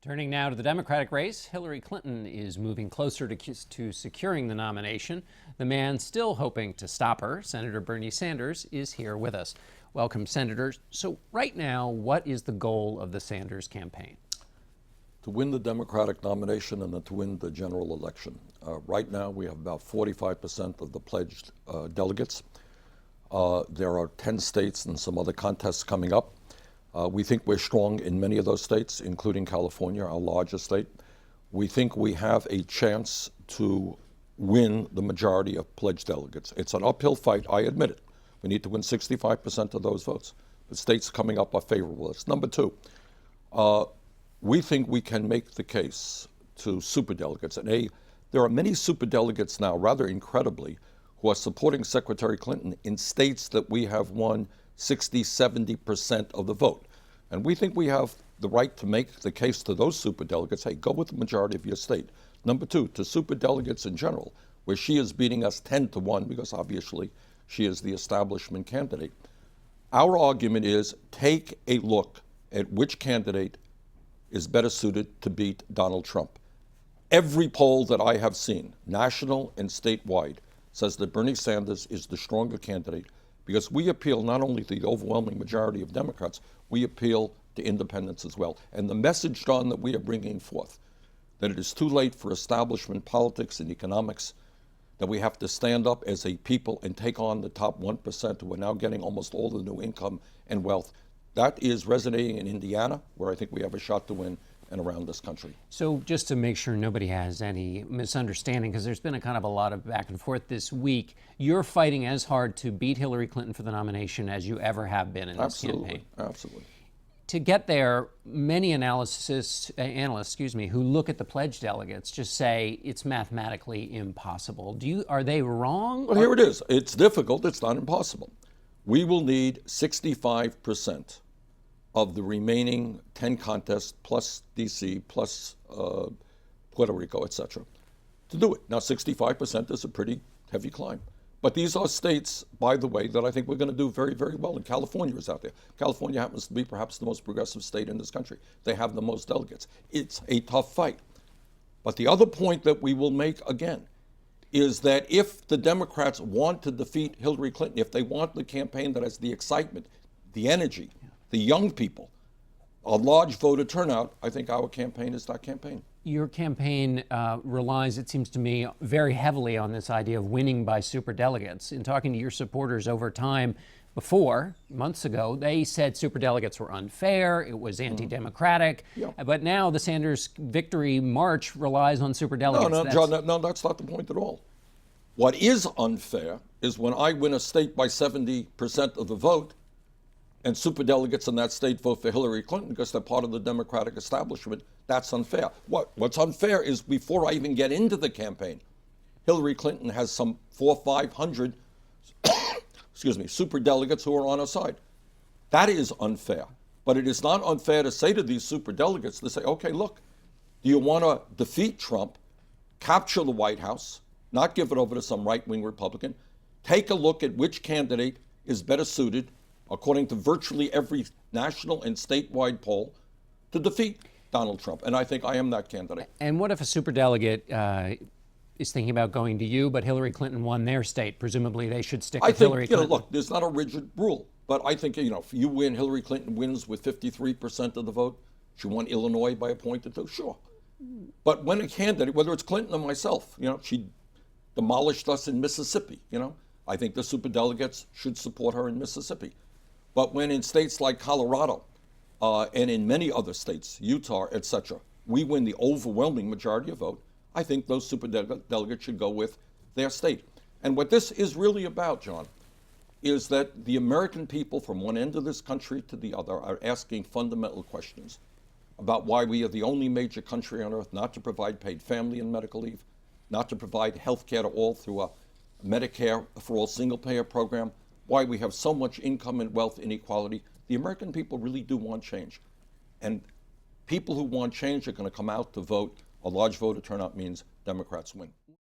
Turning now to the Democratic race, Hillary Clinton is moving closer to securing the nomination. The man still hoping to stop her, Senator Bernie Sanders, is here with us. Welcome, Senator. So right now, what is the goal of the Sanders campaign? To win the Democratic nomination and then to win the general election. Right now, we have about 45% of the pledged delegates. There are 10 states and some other contests coming up. We think we're strong in many of those states, including California, our largest state. We think we have a chance to win the majority of pledged delegates. It's an uphill fight, I admit it. We need to win 65% of those votes. The states coming up are favorable. That's number two. We think we can make the case to superdelegates. And there are many superdelegates now, rather incredibly, who are supporting Secretary Clinton in states that we have won 60, 70% of the vote. And we think we have the right to make the case to those superdelegates, hey, go with the majority of your state. Number two, to superdelegates in general, where she is beating us 10-1, because obviously she is the establishment candidate. Our argument is take a look at which candidate is better suited to beat Donald Trump. Every poll that I have seen, national and statewide, says that Bernie Sanders is the stronger candidate because we appeal not only to the overwhelming majority of Democrats, we appeal to independents as well. And the message, John, that we are bringing forth, that it is too late for establishment politics and economics, that we have to stand up as a people and take on the top 1% who are now getting almost all the new income and wealth. That is resonating in Indiana, where I think we have a shot to win, and around this country. So just to make sure nobody has any misunderstanding, because there's been a lot of back and forth this week, you're fighting as hard to beat Hillary Clinton for the nomination as you ever have been in this campaign. Absolutely. To get there, many analysts, who look at the pledged delegates just say it's mathematically impossible. Are they wrong? Well, here it is. It's difficult. It's not impossible. We will need 65% of the remaining 10 contests, plus D.C., plus Puerto Rico, etc., to do it. Now, 65% is a pretty heavy climb. But these are states, by the way, that I think we're going to do very, very well. And California is out there. California happens to be perhaps the most progressive state in this country. They have the most delegates. It's a tough fight. But the other point that we will make again is that if the Democrats want to defeat Hillary Clinton, if they want the campaign that has the excitement, the energy, the young people, a large voter turnout, I think our campaign is that campaign. Your campaign relies, it seems to me, very heavily on this idea of winning by superdelegates. In talking to your supporters over time before, months ago, they said superdelegates were unfair, it was anti-democratic, but now the Sanders victory march relies on superdelegates. No, John, no, that's not the point at all. What is unfair is when I win a state by 70% of the vote, and superdelegates in that state vote for Hillary Clinton because they're part of the Democratic establishment. That's unfair. What's unfair is before I even get into the campaign, Hillary Clinton has some 400 or 500 superdelegates who are on her side. That is unfair. But it is not unfair to say to these superdelegates, to say, okay, look, do you want to defeat Trump, capture the White House, not give it over to some right-wing Republican, take a look at which candidate is better suited, according to virtually every national and statewide poll, to defeat Donald Trump. And I think I am that candidate. And what if a superdelegate is thinking about going to you, but Hillary Clinton won their state? Presumably they should stick with Hillary Clinton. Look, there's not a rigid rule. But I think, if you win, Hillary Clinton wins with 53% of the vote. She won Illinois by a point or two, sure. But when a candidate, whether it's Clinton or myself, she demolished us in Mississippi, I think the superdelegates should support her in Mississippi. But when in states like Colorado and in many other states, Utah, etc., we win the overwhelming majority of vote, I think those superdelegates should go with their state. And what this is really about, John, is that the American people from one end of this country to the other are asking fundamental questions about why we are the only major country on earth not to provide paid family and medical leave, not to provide health care to all through a Medicare for all single-payer program, why we have so much income and wealth inequality. The American people really do want change. And people who want change are going to come out to vote. A large voter turnout means Democrats win.